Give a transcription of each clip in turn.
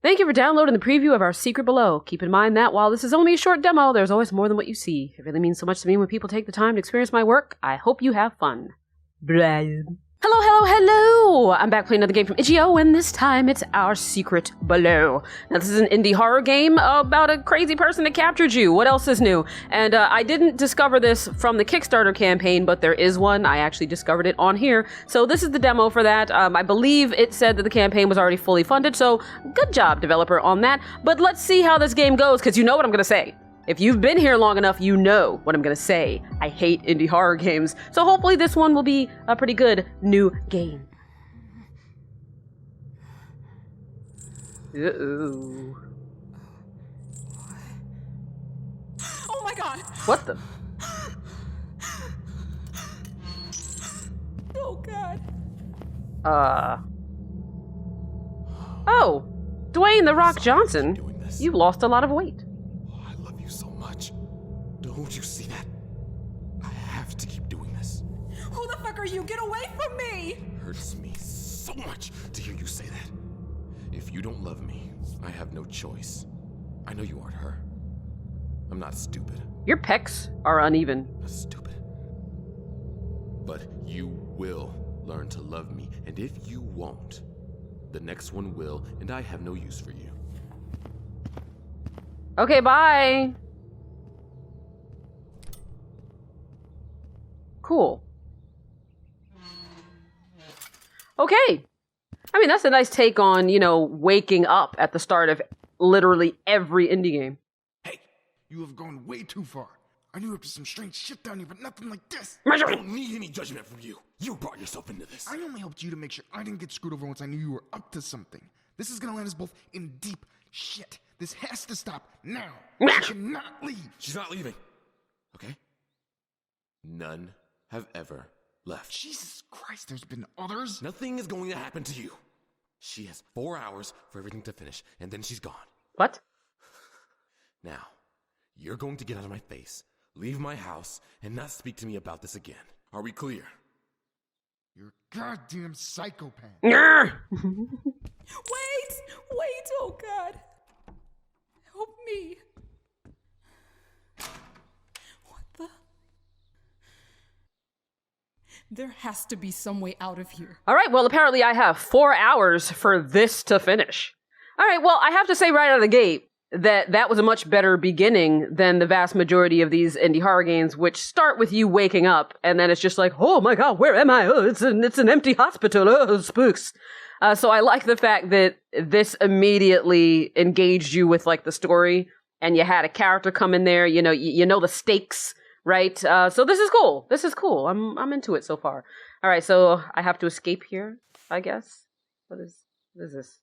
Thank you for downloading the preview of our secret below. Keep in mind that while this is only a short demo, there's always more than what you see. It really means so much to me when people take the time to experience my work. I hope you have fun. Brian. Hello, hello, hello! I'm back playing another game from Itch.io, and this time it's our secret below. Now, this is an indie horror game about a crazy person that captured you. What else is new? And I didn't discover this from the Kickstarter campaign, but there is one. I actually discovered it on here. So this is the demo for that. I believe it said that the campaign was already fully funded, so good job, developer, on that. But let's see how this game goes, because you know what I'm going to say. If you've been here long enough, you know what I'm gonna say. I hate indie horror games, so hopefully this one will be a pretty good new game. Uh-oh. Oh my god! What the? Oh god. Oh, Dwayne "The Rock" Johnson. You've lost a lot of weight. Don't you see that? I have to keep doing this. Who the fuck are you? Get away from me! It hurts me so much to hear you say that. If you don't love me, I have no choice. I know you aren't her. I'm not stupid. Your pecs are uneven. Not stupid. But you will learn to love me, and if you won't, the next one will, and I have no use for you. Okay, bye. Cool. Okay. I mean, that's a nice take on, you know, waking up at the start of literally every indie game. Hey, you have gone way too far. I knew up to some strange shit down here, but nothing like this. I don't need any judgment from you. You brought yourself into this. I only helped you to make sure I didn't get screwed over once I knew you were up to something. This is gonna land us both in deep shit. This has to stop now. She cannot leave. She's not leaving. Okay? None have ever left. Jesus Christ, there's been others? Nothing is going to happen to you. She has 4 hours for everything to finish, and then she's gone. What? Now, you're going to get out of my face, leave my house, and not speak to me about this again. Are we clear? You're a goddamn psychopath. Wait, oh god. Help me. What the? There has to be some way out of here. All right, well, apparently I have 4 hours for this to finish. All right, well, I have to say right out of the gate that was a much better beginning than the vast majority of these indie horror games, which start with you waking up, and then it's just like, oh my god, where am I? Oh, it's an empty hospital. Oh, spooks. So I like the fact that this immediately engaged you with, like, the story, and you had a character come in there, you know the stakes, right? So this is cool. This is cool. I'm into it so far. All right, so I have to escape here, I guess. What is this?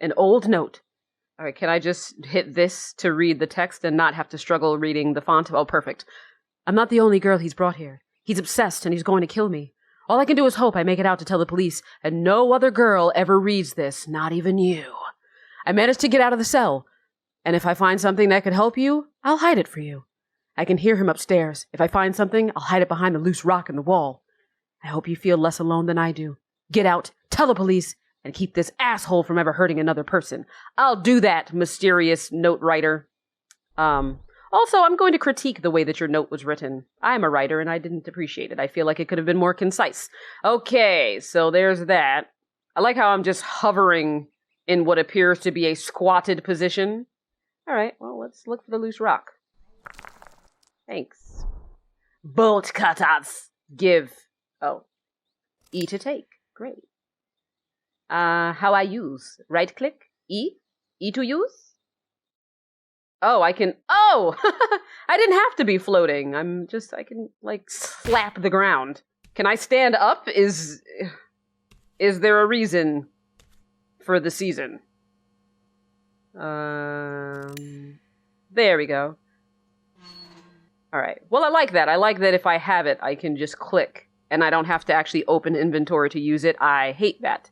An old note. All right, can I just hit this to read the text and not have to struggle reading the font? Oh, perfect. I'm not the only girl he's brought here. He's obsessed and he's going to kill me. All I can do is hope I make it out to tell the police, and no other girl ever reads this, not even you. I managed to get out of the cell, and if I find something that could help you, I'll hide it for you. I can hear him upstairs. If I find something, I'll hide it behind the loose rock in the wall. I hope you feel less alone than I do. Get out, tell the police, and keep this asshole from ever hurting another person. I'll do that, mysterious note writer. Also, I'm going to critique the way that your note was written. I'm a writer, and I didn't appreciate it. I feel like it could have been more concise. Okay, so there's that. I like how I'm just hovering in what appears to be a squatted position. All right, well, let's look for the loose rock. Thanks. Bolt cutters. Give. Oh. E to take. Great. How I use? Right click? E? E to use? Oh, I can... Oh! I didn't have to be floating. I can, like, slap the ground. Can I stand up? Is there a reason for the season? There we go. Alright. Well, I like that. I like that if I have it, I can just click, and I don't have to actually open inventory to use it. I hate that.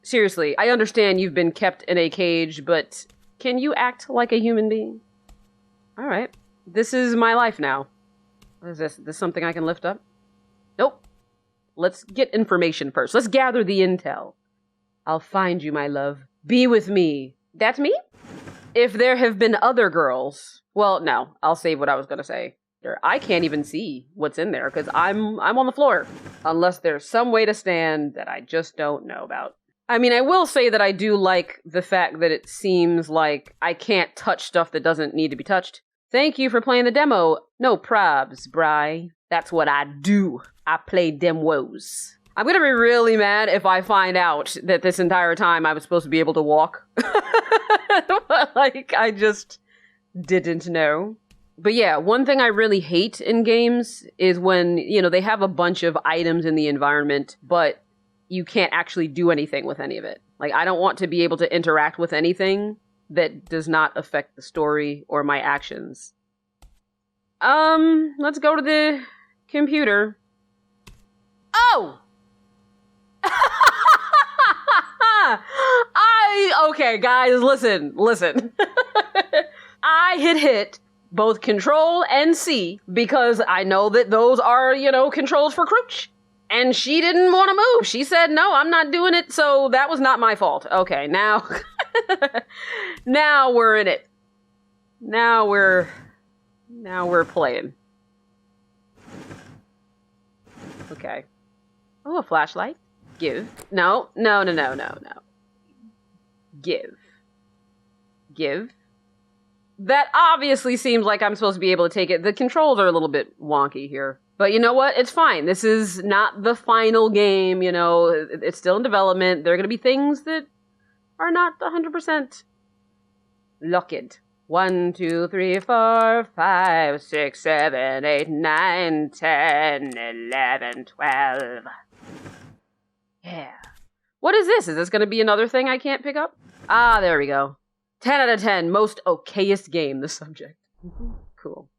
Seriously, I understand you've been kept in a cage, but... Can you act like a human being? Alright. This is my life now. What is this? Is this something I can lift up? Nope. Let's get information first. Let's gather the intel. I'll find you, my love. Be with me. That's me? If there have been other girls... Well, no. I'll save what I was gonna say. I can't even see what's in there, because I'm on the floor. Unless there's some way to stand that I just don't know about. I mean, I will say that I do like the fact that it seems like I can't touch stuff that doesn't need to be touched. Thank you for playing the demo. No probs, Bri. That's what I do. I play demos. I'm gonna be really mad if I find out that this entire time I was supposed to be able to walk. Like, I just didn't know. But yeah, one thing I really hate in games is when, you know, they have a bunch of items in the environment, but you can't actually do anything with any of it. Like, I don't want to be able to interact with anything that does not affect the story or my actions. Let's go to the computer. Oh! Okay, guys, listen. I hit both Control and C because I know that those are, you know, controls for Crouch. And she didn't want to move. She said, no, I'm not doing it, so that was not my fault. Okay, now... now we're in it. Now we're playing. Okay. Oh, a flashlight. Give. No. Give. That obviously seems like I'm supposed to be able to take it. The controls are a little bit wonky here. But you know what? It's fine. This is not the final game, you know. It's still in development. There are going to be things that are not 100% locked. 1, 2, 3, 4, 5, 6, 7, 8, 9, 10, 11, 12. Yeah. What is this? Is this going to be another thing I can't pick up? Ah, there we go. 10 out of 10. Most okayest game, the subject. Cool.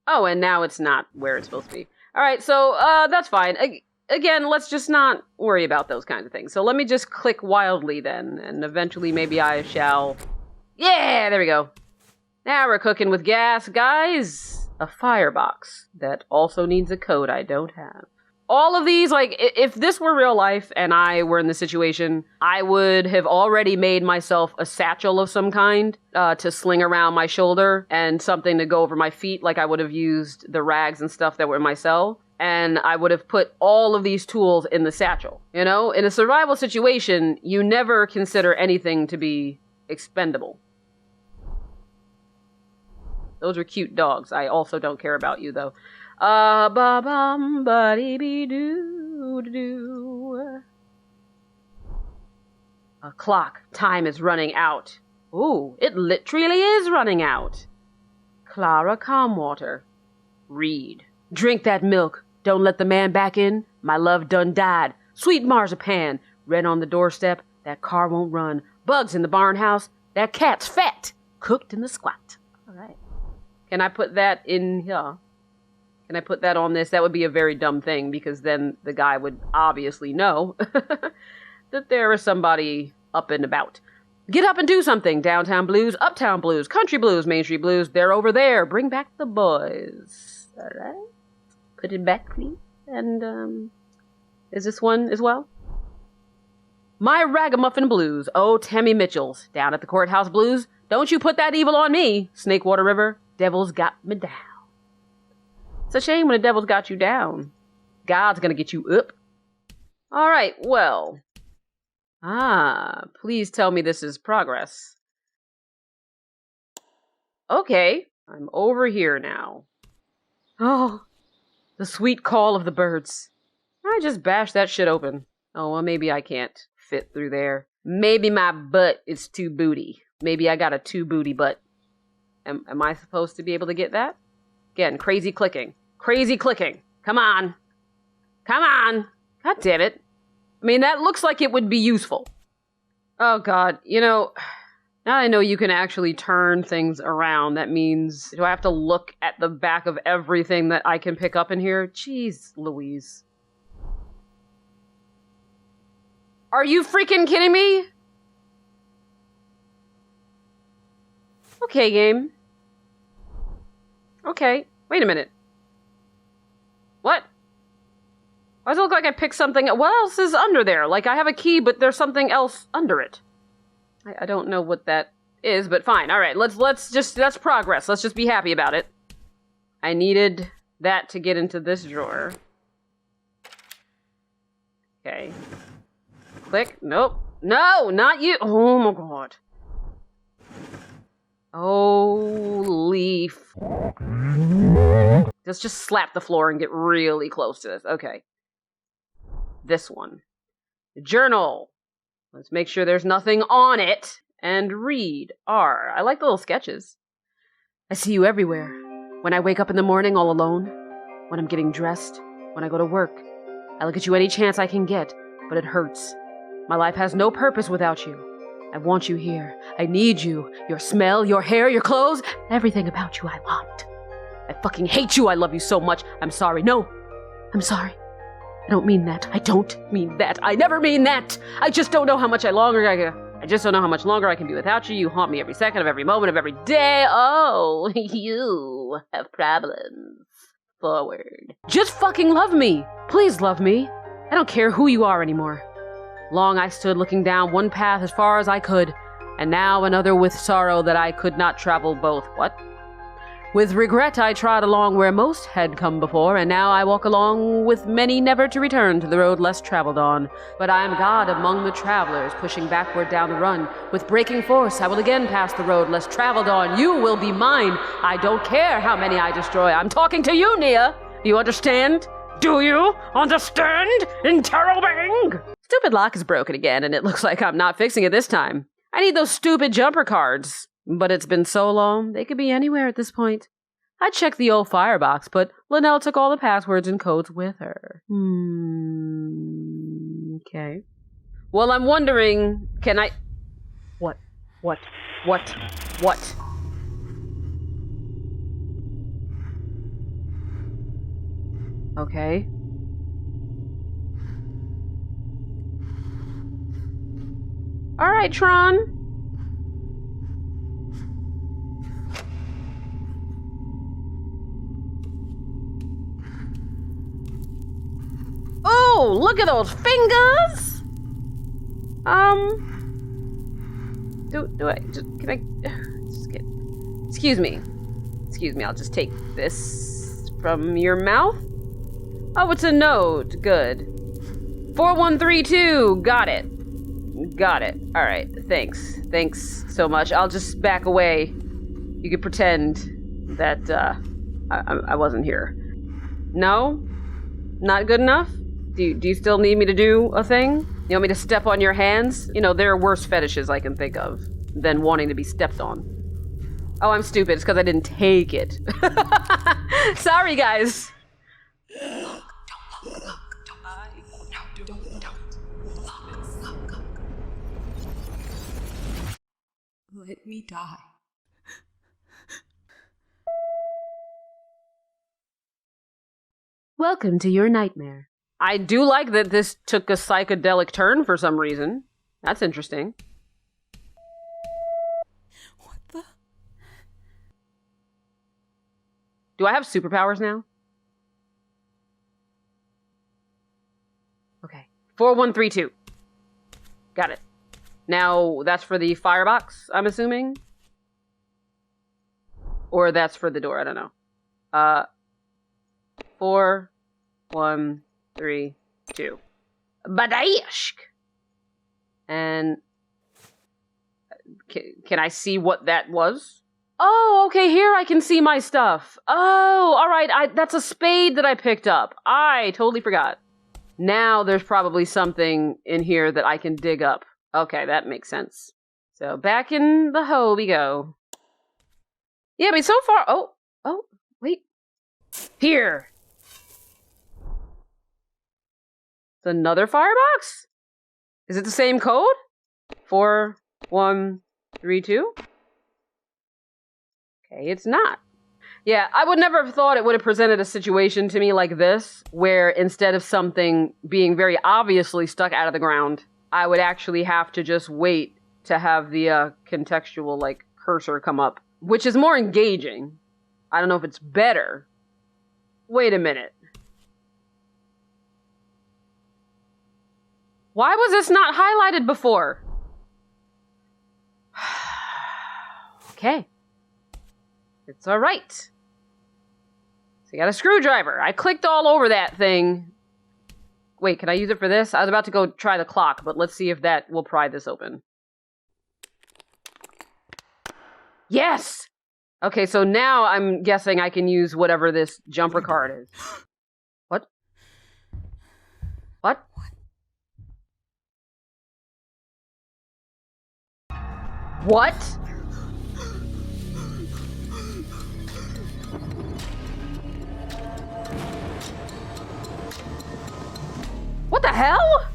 Oh, and now it's not where it's supposed to be. Alright, so, that's fine. Again, let's just not worry about those kinds of things. So let me just click wildly then, and eventually maybe I shall... Yeah, there we go. Now we're cooking with gas, guys. A firebox that also needs a code I don't have. All of these, like, if this were real life and I were in this situation, I would have already made myself a satchel of some kind to sling around my shoulder and something to go over my feet, like I would have used the rags and stuff that were in my cell. And I would have put all of these tools in the satchel. You know, in a survival situation, you never consider anything to be expendable. Those are cute dogs. I also don't care about you, though. Ba-bum-ba-dee-be-doo-doo. A clock. Time is running out. Ooh, it literally is running out. Clara Calmwater. Read. Drink that milk. Don't let the man back in. My love done died. Sweet marzipan. Red on the doorstep. That car won't run. Bugs in the barn house. That cat's fat. Cooked in the squat. All right. Can I put that in here? Can I put that on this? That would be a very dumb thing, because then the guy would obviously know that there is somebody up and about. Get up and do something. Downtown blues, uptown blues, country blues, Main Street blues. They're over there. Bring back the boys. All right. Put it back, please. And, is this one as well? My Ragamuffin Blues. Oh, Tammy Mitchell's. Down at the Courthouse Blues. Don't you put that evil on me. Snakewater River. Devil's got me down. It's a shame when the devil's got you down. God's gonna get you up. Alright, well. Please tell me this is progress. Okay, I'm over here now. Oh, the sweet call of the birds. I just bashed that shit open. Oh, well, maybe I can't fit through there. Maybe my butt is too booty. Maybe I got a too booty butt. Am I supposed to be able to get that? Again, crazy clicking. Crazy clicking. Come on. Come on. God damn it. I mean, that looks like it would be useful. Oh, God. You know, now I know you can actually turn things around. That means, do I have to look at the back of everything that I can pick up in here? Jeez Louise. Are you freaking kidding me? Okay, game. Okay, wait a minute. What? Why does it look like I picked something? What else is under there? Like, I have a key, but there's something else under it. I don't know what that is, but fine. All right, that's progress. Let's just be happy about it. I needed that to get into this drawer. Okay. Click. Nope. No, not you. Oh my god. Holy Let's just slap the floor and get really close to this. Okay. This one. Journal. Let's make sure there's nothing on it. And read. R. I like the little sketches. I see you everywhere. When I wake up in the morning all alone. When I'm getting dressed. When I go to work. I look at you any chance I can get, but it hurts. My life has no purpose without you. I want you here. I need you. Your smell, your hair, your clothes. Everything about you I want. I fucking hate you. I love you so much. I'm sorry. No. I'm sorry. I don't mean that. I don't mean that. I never mean that. I just don't know how much longer I can be without you. You haunt me every second of every moment of every day. Oh, you have problems. Forward. Just fucking love me. Please love me. I don't care who you are anymore. Long I stood looking down one path as far as I could, and now another with sorrow that I could not travel both. What? With regret I trod along where most had come before, and now I walk along with many never to return to the road less traveled on. But I am God among the travelers, pushing backward down the run. With breaking force I will again pass the road less traveled on. You will be mine. I don't care how many I destroy. I'm talking to you, Nia. Do you understand? Do you understand? Interrobang! Stupid lock is broken again, and it looks like I'm not fixing it this time. I need those stupid jumper cards. But it's been so long, they could be anywhere at this point. I checked the old firebox, but Linnell took all the passwords and codes with her. Okay. Well, I'm wondering, can I... What? Okay. Alright, Tron. Oh, look at those fingers! Excuse me, I'll just take this from your mouth. Oh, it's a note. Good. 4132. Got it. Alright, thanks. Thanks so much. I'll just back away. You could pretend that, I wasn't here. No? Not good enough? Do you still need me to do a thing? You want me to step on your hands? You know, there are worse fetishes I can think of than wanting to be stepped on. Oh, I'm stupid. It's because I didn't take it. Sorry, guys. Let me die. Welcome to your nightmare. I do like that this took a psychedelic turn for some reason. That's interesting. What the? Do I have superpowers now? Okay. 4132. Got it. Now, that's for the firebox, I'm assuming? Or that's for the door, I don't know. 4, 1, 3, 2. Badashk! And... Can I see what that was? Oh, okay, here I can see my stuff. Oh, alright, that's a spade that I picked up. I totally forgot. Now there's probably something in here that I can dig up. Okay, that makes sense. So back in the hole we go. Yeah, but so far... Oh, wait. Here! It's another firebox? Is it the same code? 4, 1, 3, 2? Okay, it's not. Yeah, I would never have thought it would have presented a situation to me like this, where instead of something being very obviously stuck out of the ground, I would actually have to just wait to have the contextual, like, cursor come up, which is more engaging. I don't know if it's better. Wait a minute. Why was this not highlighted before? Okay. It's alright. So you got a screwdriver. I clicked all over that thing. Wait, can I use it for this? I was about to go try the clock, but let's see if that will pry this open. Yes! Okay, so now I'm guessing I can use whatever this jumper card is. What? What? What? What the hell?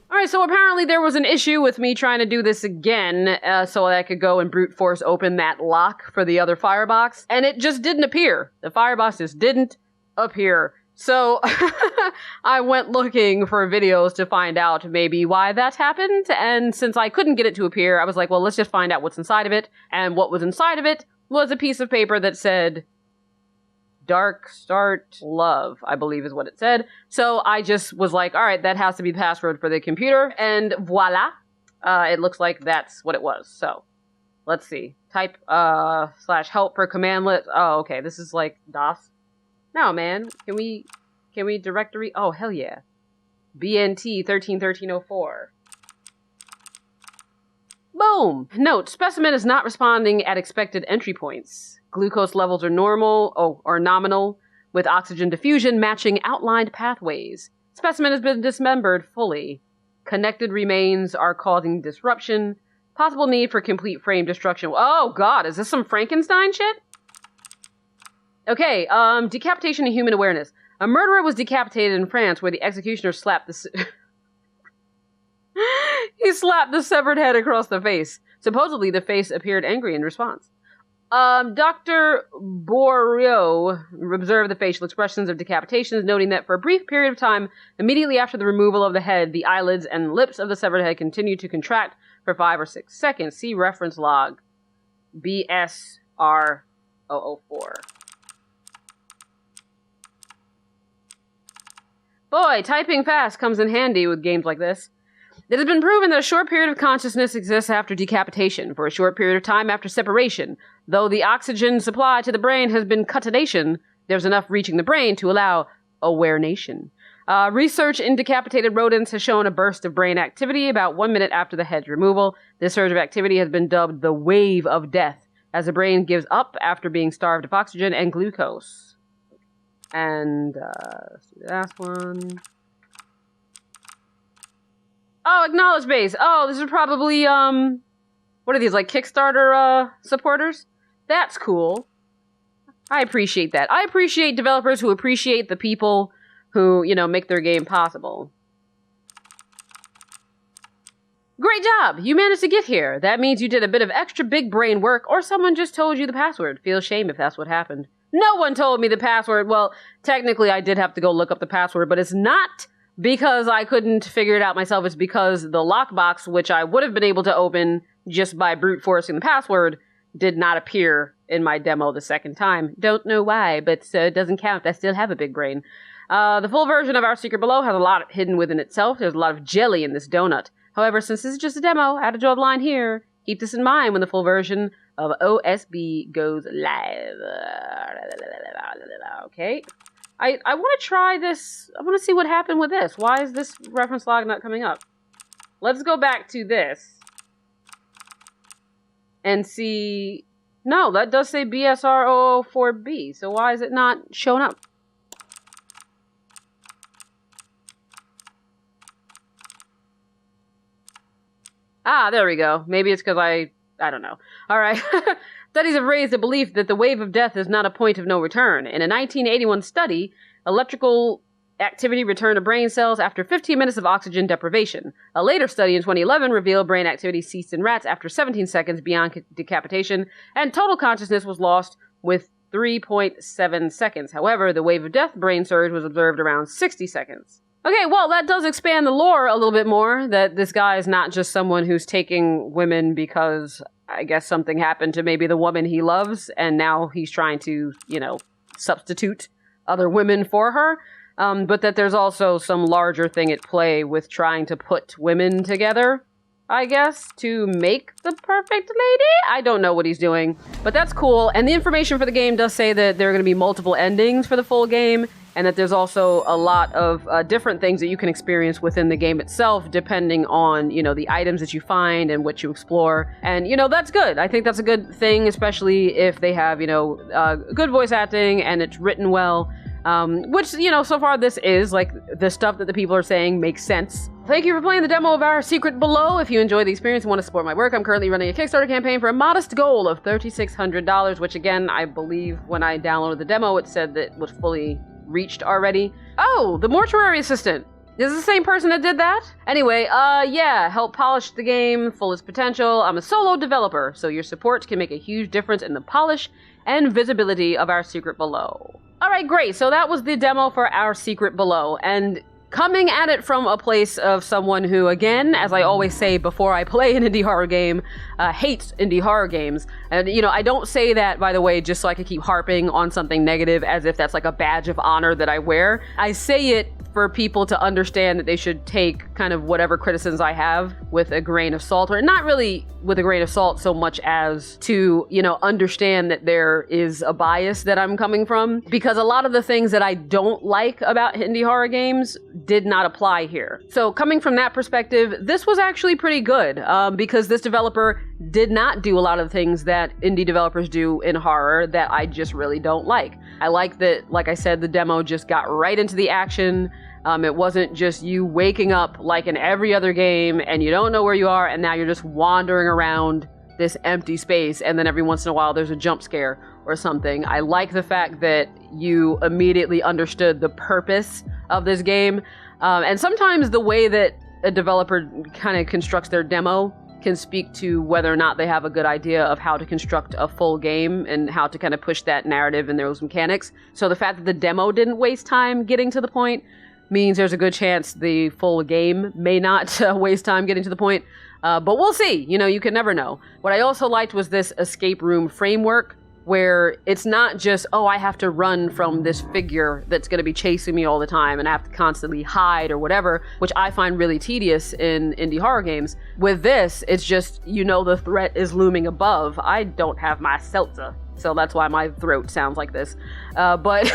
Alright, so apparently there was an issue with me trying to do this again, so that I could go and brute force open that lock for the other firebox, and it just didn't appear. The firebox just didn't appear. So I went looking for videos to find out maybe why that happened, and since I couldn't get it to appear, I was like, well, let's just find out what's inside of it, and what was inside of it was a piece of paper that said, Dark Start Love, I believe is what it said. So I just was like, all right, that has to be the password for the computer. And voila, it looks like that's what it was. So let's see. Type /help for commandlet. Oh, okay. This is like DOS. No, man. Can we directory? Oh, hell yeah. BNT 131304. Boom! Note, specimen is not responding at expected entry points. Glucose levels are normal, or nominal, with oxygen diffusion matching outlined pathways. Specimen has been dismembered fully. Connected remains are causing disruption. Possible need for complete frame destruction. Oh god, is this some Frankenstein shit? Okay, decapitation and human awareness. A murderer was decapitated in France where the executioner slapped the... He slapped the severed head across the face. Supposedly, the face appeared angry in response. Dr. Borio observed the facial expressions of decapitations, noting that for a brief period of time, immediately after the removal of the head, the eyelids and lips of the severed head continued to contract for 5 or 6 seconds. See reference log BSR004. Boy, typing fast comes in handy with games like this. It has been proven that a short period of consciousness exists after decapitation, for a short period of time after separation. Though the oxygen supply to the brain has been cuttination, there's enough reaching the brain to allow awarenation. Research in decapitated rodents has shown a burst of brain activity about 1 minute after the head's removal. This surge of activity has been dubbed the wave of death, as the brain gives up after being starved of oxygen and glucose. And, let's do the last one. Oh, acknowledge base. Oh, this is probably, what are these, like Kickstarter, supporters? That's cool. I appreciate that. I appreciate developers who appreciate the people who, you know, make their game possible. Great job! You managed to get here. That means you did a bit of extra big brain work, or someone just told you the password. Feel shame if that's what happened. No one told me the password. Well, technically I did have to go look up the password, but it's not because I couldn't figure it out myself. It's because the lockbox, which I would have been able to open just by brute forcing the password, did not appear in my demo the second time. Don't know why, but it doesn't count. I still have a big brain. The full version of Our Secret Below has a lot hidden within itself. There's a lot of jelly in this donut. However, since this is just a demo, I had to draw the line here. Keep this in mind when the full version of OSB goes live. Okay. I want to try this. I want to see what happened with this. Why is this reference log not coming up? Let's go back to this. And see... No, that does say BSR004B. So why is it not showing up? Ah, there we go. Maybe it's because I don't know. Alright. Studies have raised the belief that the wave of death is not a point of no return. In a 1981 study, electrical activity returned to brain cells after 15 minutes of oxygen deprivation. A later study in 2011 revealed brain activity ceased in rats after 17 seconds beyond decapitation, and total consciousness was lost with 3.7 seconds. However, the wave of death brain surge was observed around 60 seconds. Okay, well, that does expand the lore a little bit more, that this guy is not just someone who's taking women because I guess something happened to maybe the woman he loves, and now he's trying to, you know, substitute other women for her. but that there's also some larger thing at play with trying to put women together, I guess, to make the perfect lady? I don't know what he's doing, but that's cool. And the information for the game does say that there are going to be multiple endings for the full game, and that there's also a lot of different things that you can experience within the game itself, depending on, the items that you find and what you explore. And, that's good. I think that's a good thing, especially if they have, good voice acting and it's written well. Which, so far this is, like, the stuff that the people are saying makes sense. Thank you for playing the demo of our Secret Below. If you enjoy the experience and want to support my work, I'm currently running a Kickstarter campaign for a modest goal of $3,600, which, again, I believe when I downloaded the demo, it said that was fully reached already. Oh, the mortuary assistant. Is it the same person that did that? Anyway, help polish the game full its potential. I'm a solo developer, so your support can make a huge difference in the polish and visibility of our Secret Below. Alright, great. So that was the demo for our Secret Below, and coming at it from a place of someone who, again, as I always say before I play an indie horror game, hates indie horror games. And, I don't say that, by the way, just so I can keep harping on something negative as if that's like a badge of honor that I wear. I say it for people to understand that they should take kind of whatever criticisms I have with a grain of salt, or not really with a grain of salt so much as to, understand that there is a bias that I'm coming from, because a lot of the things that I don't like about indie horror games did not apply here. So coming from that perspective, this was actually pretty good, because this developer did not do a lot of things that indie developers do in horror that I just really don't like. I like that, like I said, the demo just got right into the action. It wasn't just you waking up like in every other game and you don't know where you are and now you're just wandering around this empty space and then every once in a while there's a jump scare or something. I like the fact that you immediately understood the purpose of this game. And sometimes the way that a developer kind of constructs their demo can speak to whether or not they have a good idea of how to construct a full game and how to kind of push that narrative and those mechanics. So the fact that the demo didn't waste time getting to the point means there's a good chance the full game may not waste time getting to the point. But we'll see. You can never know. What I also liked was this escape room framework, where it's not just, I have to run from this figure that's going to be chasing me all the time and I have to constantly hide or whatever, which I find really tedious in indie horror games. With this, it's just, the threat is looming above. I don't have my seltzer, so that's why my throat sounds like this. But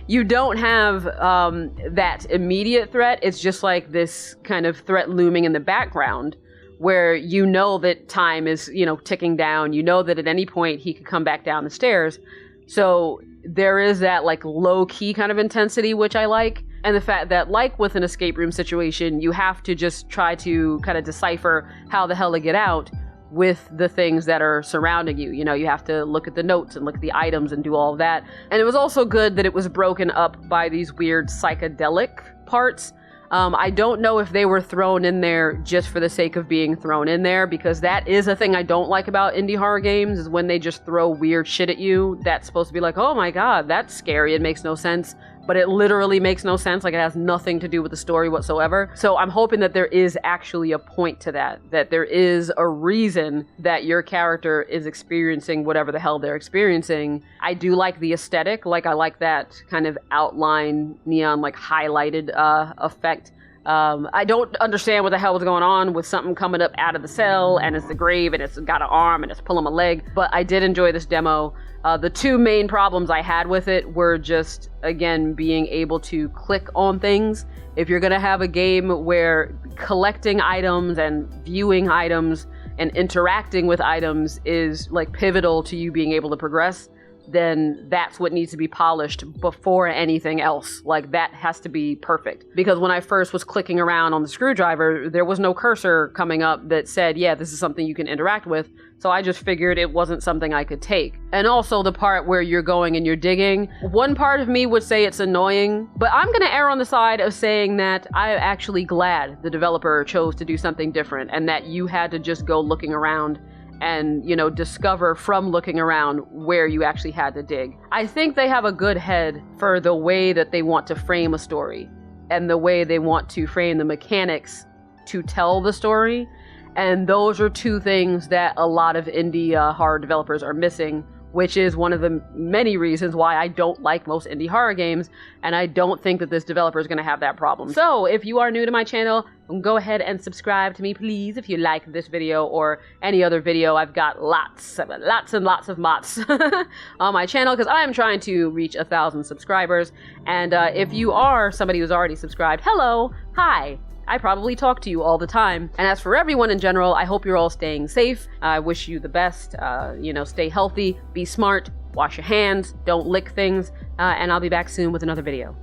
you don't have that immediate threat. It's just like this kind of threat looming in the background, where that time is, ticking down. That at any point he could come back down the stairs. So there is that like low-key kind of intensity, which I like. And the fact that, like with an escape room situation, you have to just try to kind of decipher how the hell to get out with the things that are surrounding you. You have to look at the notes and look at the items and do all of that. And it was also good that it was broken up by these weird psychedelic parts. I don't know if they were thrown in there just for the sake of being thrown in there, because that is a thing I don't like about indie horror games, is when they just throw weird shit at you that's supposed to be like, oh my god, that's scary, it makes no sense. But it literally makes no sense, like it has nothing to do with the story whatsoever. So I'm hoping that there is actually a point to that there is a reason that your character is experiencing whatever the hell they're experiencing. I do like the aesthetic, like I like that kind of outline, neon, like highlighted effect. I don't understand what the hell was going on with something coming up out of the cell and it's the grave and it's got an arm and it's pulling my leg, but I did enjoy this demo. The two main problems I had with it were just, again, being able to click on things. If you're going to have a game where collecting items and viewing items and interacting with items is like pivotal to you being able to progress, then that's what needs to be polished before anything else. Like, that has to be perfect. Because when I first was clicking around on the screwdriver, there was no cursor coming up that said, yeah, this is something you can interact with. So I just figured it wasn't something I could take. And also the part where you're going and you're digging, one part of me would say it's annoying, but I'm going to err on the side of saying that I'm actually glad the developer chose to do something different and that you had to just go looking around and, discover from looking around where you actually had to dig. I think they have a good head for the way that they want to frame a story and the way they want to frame the mechanics to tell the story. And those are two things that a lot of indie horror developers are missing which is one of the many reasons why I don't like most indie horror games, and I don't think that this developer is going to have that problem. So if you are new to my channel, go ahead and subscribe to me, please, if you like this video or any other video. I've got lots and lots of mods on my channel because I am trying to reach 1,000 subscribers. And if you are somebody who's already subscribed, hello, hi. I probably talk to you all the time. And as for everyone in general, I hope you're all staying safe. I wish you the best. Stay healthy, be smart, wash your hands, don't lick things, and I'll be back soon with another video.